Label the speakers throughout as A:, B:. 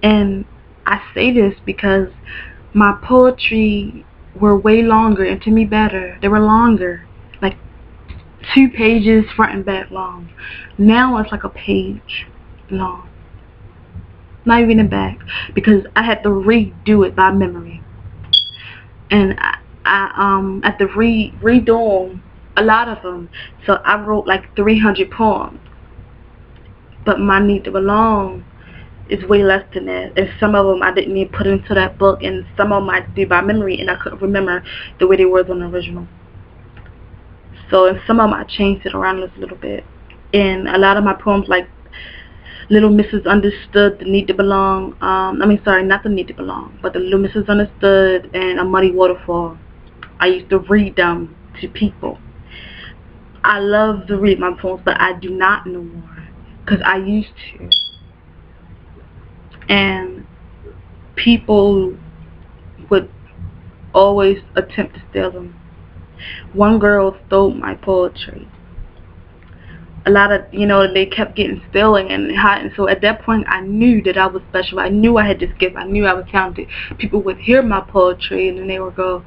A: And I say this because my poetry were way longer, and to me better. They were longer, like 2 pages front and back long. Now it's like a page long, not even in back, because I had to redo it by memory. And I at the redoing a lot of them, so I wrote like 300 poems. But my Need to Belong is way less than that, and some of them I didn't even put into that book, and some of them I did by memory, and I couldn't remember the way they were on the original. So in some of them I changed it around just a little bit. And a lot of my poems, like Little Mrs. Understood, The Need to Belong, sorry, not The Need to Belong, but The Little Mrs. Understood and A Muddy Waterfall, I used to read them to people. I love to read my poems, but I do not no more, because I used to. And people would always attempt to steal them. One girl stole my poetry. A lot of, they kept getting stolen, and so at that point I knew that I was special. I knew I had this gift. I knew I was talented. People would hear my poetry and then they would go,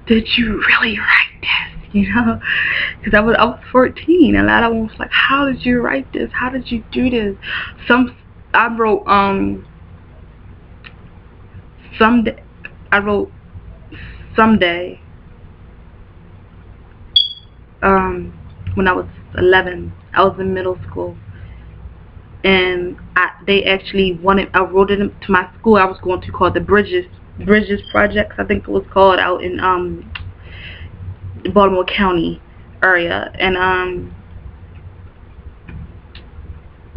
A: "Did you really write this?" Because I was 14. A lot of them was like, "How did you write this? How did you do this?" I wrote someday when I was 11. I was in middle school, and they actually I wrote it to my school I was going to, called the Bridges Projects, I think it was called, out in the Baltimore County area. And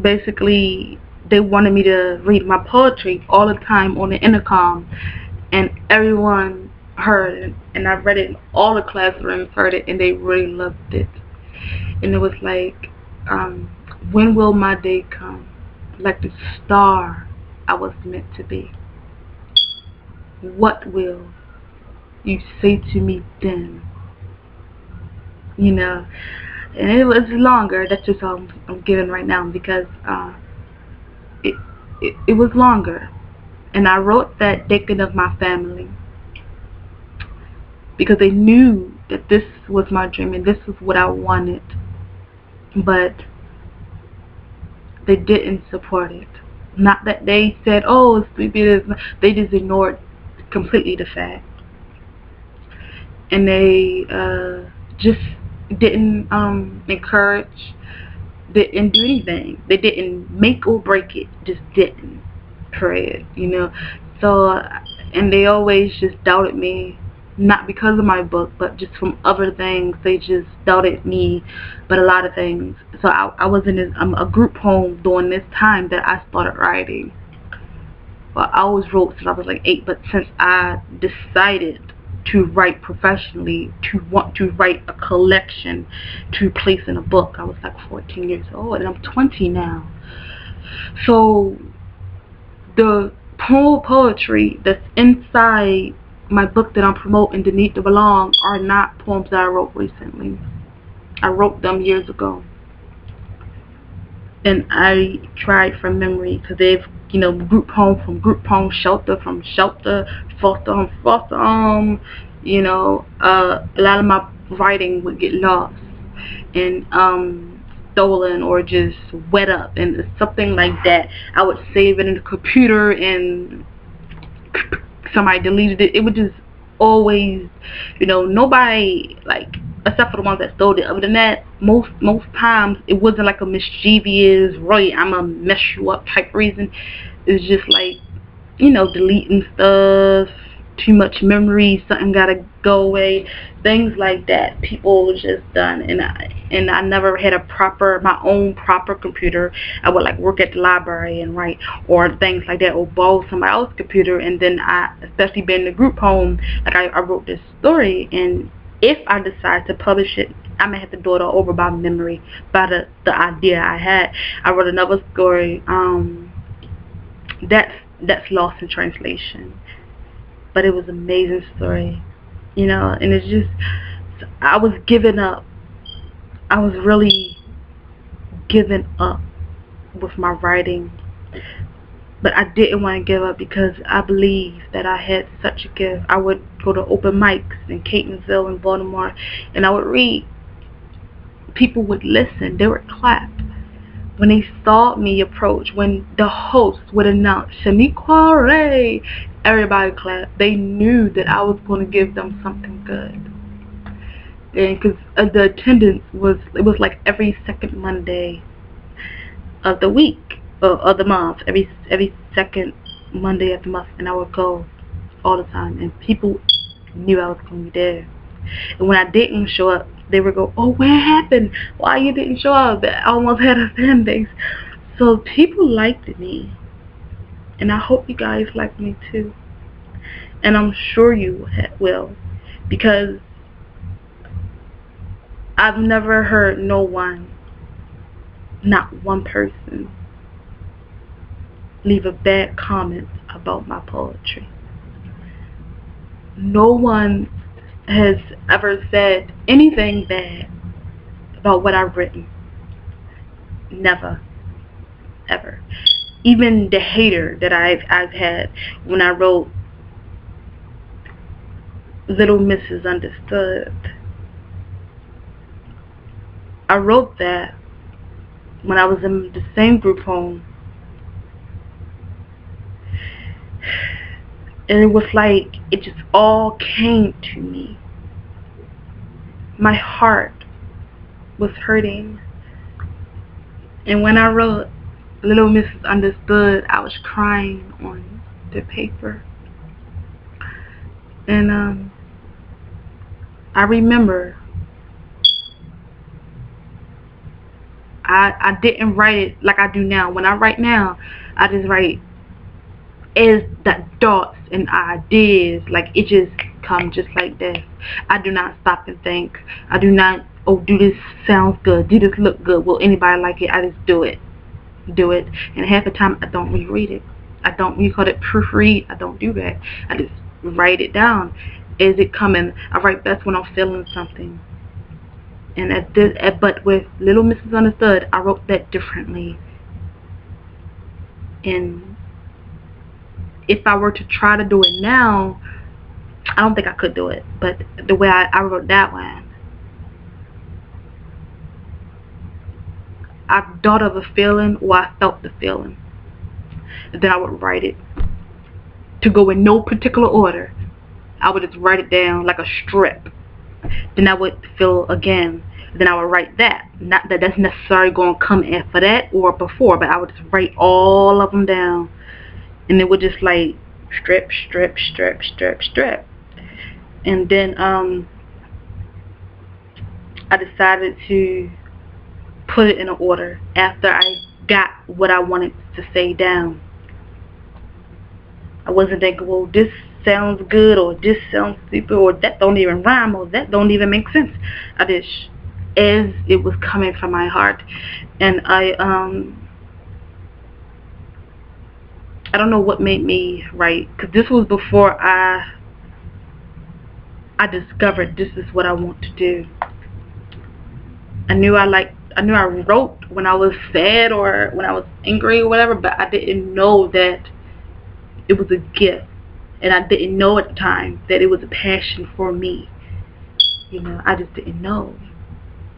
A: basically they wanted me to read my poetry all the time on the intercom, and everyone heard it, and I read it, all the classrooms heard it, and they really loved it. And it was like, when will my day come, like the star I was meant to be? What will you say to me then? And it was longer. That's just all I'm giving right now, because it was longer. And I wrote that thinking of my family, because they knew that this was my dream and this was what I wanted, but they didn't support it. Not that they said, "Oh, it's stupid," they just ignored completely the fact, and they just didn't encourage, didn't do anything. They didn't make or break it, just didn't. Period. So, and they always just doubted me, not because of my book, but just from other things. They just doubted me, but a lot of things. So I was in a group home during this time that I started writing. Well, I always wrote since I was like 8, but since I decided to write professionally, to want to write a collection to place in a book, I was like 14 years old, and I'm 20 now. So the poetry that's inside my book that I'm promoting, The Need to Belong, are not poems that I wrote recently. I wrote them years ago, and I tried from memory, because they've, group home from group home, shelter from shelter, foster home, foster home. A lot of my writing would get lost and stolen, or just wet up, and something like that. I would save it in the computer and somebody deleted it. It would just always, nobody, like, except for the ones that stole it. Other than that, most times it wasn't like a mischievous, really, I'm gonna mess you up type reason. It's just like, deleting stuff, too much memory, something gotta go away, things like that. People just done, and I never had my own proper computer. I would like work at the library and write, or things like that, or borrow somebody else's computer. And then especially being in the group home, like I wrote this story, and if I decide to publish it, I may have to do it all over by memory, by the idea I had. I wrote another story that's lost in translation, but it was an amazing story, and it's just, I was giving up. I was really giving up with my writing, But I didn't want to give up because I believed that I had such a gift. I would go to open mics in Catonsville and Baltimore, and I would read. People would listen. They would clap. When they saw me approach, when the host would announce, shaniqua, everybody clapped. They knew that I was going to give them something good. And because the attendance it was like every second Monday of the week, of the month, every second Monday of the month, and I would go all the time, and people knew I was going to be there. And when I didn't show up, they would go, "Oh, what happened? Why you didn't show up?" I almost had a fan base. So people liked me, and I hope you guys like me too. And I'm sure you will, because I've never heard no one, not one person, leave a bad comment about my poetry. No one has ever said anything bad about what I've written. Never, ever. Even the hater that I've had when I wrote Little Mrs. Understood. I wrote that when I was in the same group home, and it was like it just all came to me. My heart was hurting, and when I wrote Little Mrs. Understood, I was crying on the paper. And I remember I didn't write it like I do now. When I write now, I just write as that thoughts and ideas, like it just comes just like this. I do not stop and think. I do not, oh, do this sounds good, do this look good, will anybody like it? I just do it, and half the time I don't reread it. I don't, you call it proofread, I don't do that. I just write it down as it coming. I write best when I'm feeling something. And but with Little Mrs. Understood, I wrote that differently. And if I were to try to do it now, I don't think I could do it. But the way I wrote that one, I thought of a feeling, or I felt the feeling, and then I would write it to go in no particular order. I would just write it down like a strip. Then I would feel again. Then I would write that. Not that that's necessarily going to come after that or before, but I would just write all of them down. And it would just like strip, strip, strip, strip, strip. And then I decided to put it in an order after I got what I wanted to say down. I wasn't thinking, well, this sounds good, or this sounds stupid, or that don't even rhyme, or that don't even make sense. I just, as it was coming from my heart. And I don't know what made me write, because this was before I discovered this is what I want to do. I knew I wrote when I was sad or when I was angry or whatever, but I didn't know that it was a gift. And I didn't know at the time that it was a passion for me. You know, I just didn't know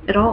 A: at all.